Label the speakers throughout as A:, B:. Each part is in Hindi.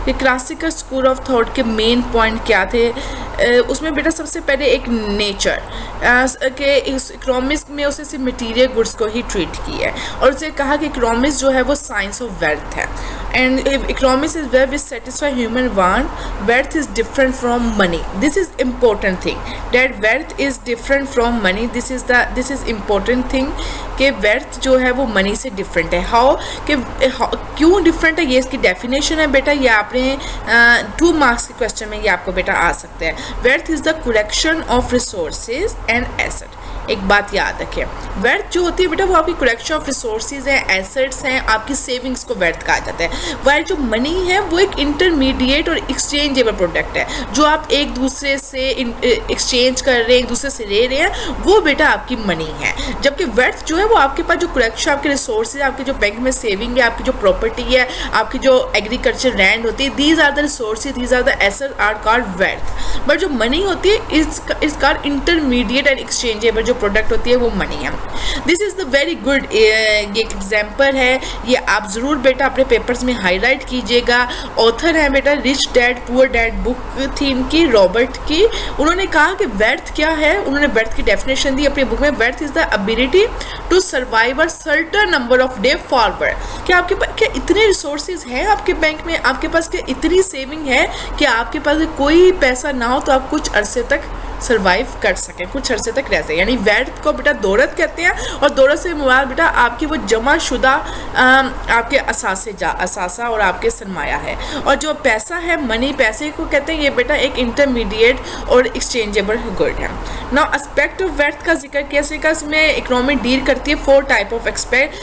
A: कि क्लासिकल स्कूल ऑफ थॉट के मेन पॉइंट क्या थे। उसमें बेटा सबसे पहले एक नेचर के इकोनॉमिक्स में उसे सिर्फ मटीरियल गुड्स को ही ट्रीट किया है और उसे कहा कि इकोनॉमिक्स जो है वो साइंस ऑफ वेल्थ है and economics is where which satisfy human want. Wealth is different from money, this is important thing that wealth is different from money, this is important thing कि वेल्थ जो है वो मनी से डिफरेंट है। क्यों डिफरेंट है, ये इसकी डेफिनेशन है बेटा, ये आपने 2 मार्क्स के क्वेश्चन में ये आपको बेटा आ सकते हैं। Wealth is the collection of resources and asset. एक बात याद रखें, वेल्थ जो होती है बेटा वो आपकी कलेक्शन ऑफ रिसोर्सेज हैं, एसेट्स हैं, आपकी सेविंग्स को वेल्थ कहा जाता है। वाइल जो मनी है वो एक इंटरमीडिएट और एक्सचेंजेबल प्रोडक्ट है जो आप एक दूसरे से एक्सचेंज कर रहे हैं, एक दूसरे से ले रहे हैं, वो बेटा आपकी मनी है। जबकि वेल्थ जो है वो आपके पास जो कलेक्शन, आपके रिसोर्सेज, आपके जो बैंक में सेविंग है, आपकी जो प्रॉपर्टी है, आपकी जो एग्रीकल्चर लैंड होती है, these are the resources, these are the asset are called wealth. But जो मनी होती है is called intermediate and exchangeable, जो प्रोडक्ट होती है वो मनी है। This is the very good, ये एक एग्जाम्पल है, ये आप ज़रूर बेटा अपने पेपर्स में हाईलाइट कीजिएगा। ऑथर है बेटा rich dad poor dad, book थी इनकी रॉबर्ट की। उन्होंने कहा कि वेल्थ क्या है, उन्होंने वेल्थ की डेफिनेशन दी अपनी बुक में। Wealth is the ability to survive a certain number of day forward. क्या आपके पास क्या इतने रिसोर्सेज हैं आपके बैंक में, आपके पास क्या इतनी सेविंग है कि आपके पास कोई पैसा ना हो तो आप कुछ अरसे तक सर्वाइव कर सकें, कुछ अरसे तक रह सकें। यानी वेल्थ को बेटा दौलत कहते हैं और दौलत से मुराद बेटा आपकी वो जमा शुदा आपके असासा और आपके सरमाया है। और जो पैसा है मनी, पैसे को कहते हैं ये बेटा एक इंटरमीडिएट और एक्सचेंजेबल गुड है। नाउ एस्पेक्ट ऑफ वेल्थ का जिक्र कैसे का, इसमें इकोनॉमी डील करती है 4 type of expect,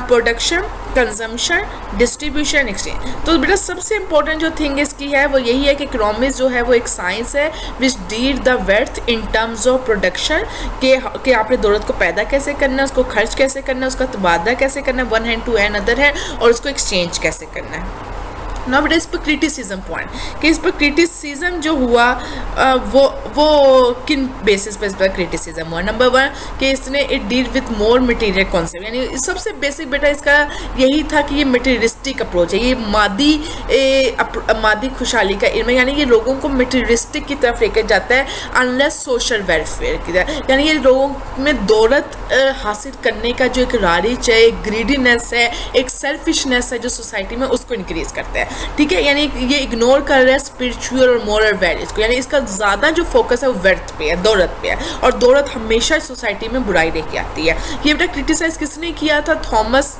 A: production, consumption, distribution, exchange. तो बेटा सबसे इंपॉर्टेंट जो थिंग इसकी है वो यही है कि इकोनॉमिक्स जो है वो एक साइंस है which deal the wealth in terms of production, कि आपने दौलत को पैदा कैसे करना है, उसको खर्च कैसे करना है, उसका तबादला कैसे करना है one hand to hand other है, और उसको एक्सचेंज कैसे करना है। ना बेटा इस पर क्रिटिसिज्म पॉइंट कि इस पर क्रिटिसिज्म जो हुआ वो किन बेसिस पे इस पर क्रिटिसिज्म हुआ। नंबर 1 कि इसने it deal with more material concept, यानी सबसे बेसिक बेटा इसका यही था कि ये मटेरियलिस्टिक अप्रोच है, ये मादी खुशहाली का इल्म, यानी ये लोगों को मटेरियलिस्टिक की तरफ लेकर जाता है अनलेस सोशल वेलफेयर की तरफ। यानी ये लोगों में दौलत हासिल करने का जो एक लालच है, एक ग्रीडीनेस है, एक सेल्फिशनेस है जो सोसाइटी में, उसको इंक्रीज करता है। ठीक है, यानी ये इग्नोर कर रहा है स्पिरिचुअल और मोरल वैल्यूज को, यानी इसका ज़्यादा जो फोकस है वो वेल्थ पे है, दौलत पे है, और दौलत हमेशा सोसाइटी में बुराई लेके आती है। ये बेटा क्रिटिसाइज किसने किया था? थॉमस,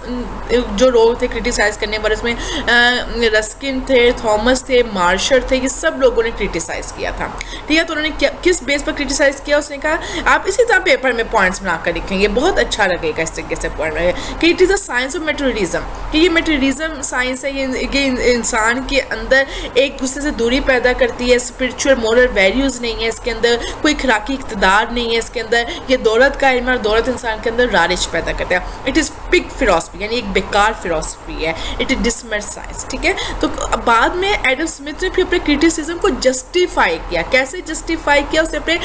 A: जो लोग थे क्रिटिसाइज करने वाले, उसमें रस्किन थे, थॉमस थे, मार्शल थे, ये सब लोगों ने क्रिटिसाइज किया था। ठीक है, तो उन्होंने किस बेस पर क्रिटिसाइज किया? उसने कहा आप इसी तरह पेपर में पॉइंट्स बनाकर लिखेंगे, बहुत अच्छा लगेगा इस तरीके से पॉइंट रहेगा कि it is a science of materialism, कि ये मटेरियलिज्म साइंस है, ये इंसान के अंदर एक दूसरे से दूरी पैदा करती है, स्पिरिचुअल मोरल वैल्यूज़ नहीं है इसके अंदर, कोई खराकी इक़्तिदार नहीं है इसके अंदर, ये दौलत का इल्म और दौलत इंसान के अंदर लालच पैदा करता है। इट इज़ पिग फिलॉसफी, यानी एक बेकार फिलॉसफी है, इट इज डिसमिस साइंस। ठीक है, तो बाद में एडम स्मिथ ने फिर अपने क्रिटिसिज्म को जस्टिफाई किया। कैसे जस्टिफाई किया? उसने अपने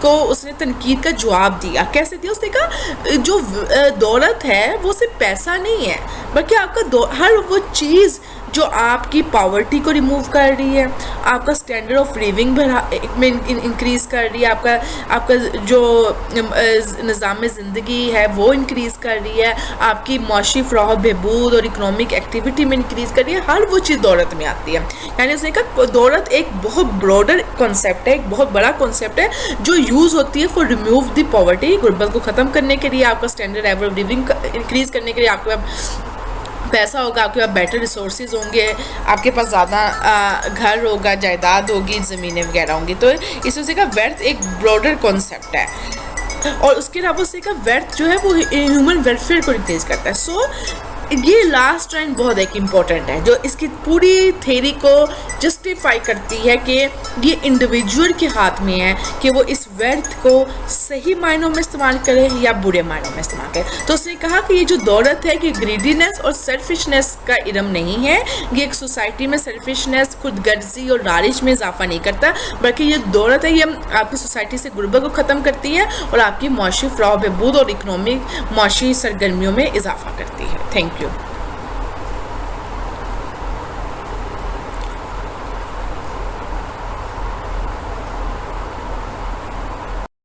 A: उसने तनकीद का जवाब दिया। कैसे दिया? उसने कहा जो दौलत है वो सिर्फ पैसा नहीं है, बल्कि आपका हर वो चीज़ जो आपकी पॉवर्टी को रिमूव कर रही है, आपका स्टैंडर्ड ऑफ लिविंग में इंक्रीज़ कर रही है, आपका जो निज़ाम ज़िंदगी है वो इंक्रीज़ कर रही है, आपकी माशी फ़राह बहबूद और इकोनॉमिक एक्टिविटी में इंक्रीज़ कर रही है, हर वो चीज़ दौलत में आती है। यानी उसने कहा दौलत एक बहुत ब्रॉडर कॉन्सेप्ट है, एक बहुत बड़ा कॉन्सेप्ट है जो यूज़ होती है फॉर रिमूव द पॉवर्टी, गुर्बत को ख़त्म करने के लिए, आपका standard level of living increase करने के लिए, आपके पैसा होगा, आपके पास बेटर रिसोर्सेज होंगे, आपके पास ज़्यादा घर होगा, जायदाद होगी, ज़मीनें वगैरह होंगी। तो इसमें से का वेल्थ एक ब्रॉडर कॉन्सेप्ट है और उसके अलावा से का वेल्थ जो है वो ह्यूमन वेलफेयर को इंक्रीज करता है। सो ये लास्ट लाइन बहुत एक इम्पॉर्टेंट है जो इसकी पूरी थ्योरी को जस्टिफाई करती है कि ये इंडिविजुअल के हाथ में है कि वो इस वेल्थ को सही मायनों में इस्तेमाल करे या बुरे मायनों में इस्तेमाल करे। तो उसने कहा कि ये जो दौलत है कि ग्रीडीनेस और सेल्फिशनेस का इल्म नहीं है, ये एक सोसाइटी में सेल्फिशनेस, खुद गर्जी और लालच में इजाफा नहीं करता, बल्कि ये दौलत है ये आपकी सोसाइटी से गुर्बत को ख़त्म करती है और आपकी माशी फ़राह बहबूद और इकनॉमिक माशी सरगर्मियों में इजाफा करती है। Thank you.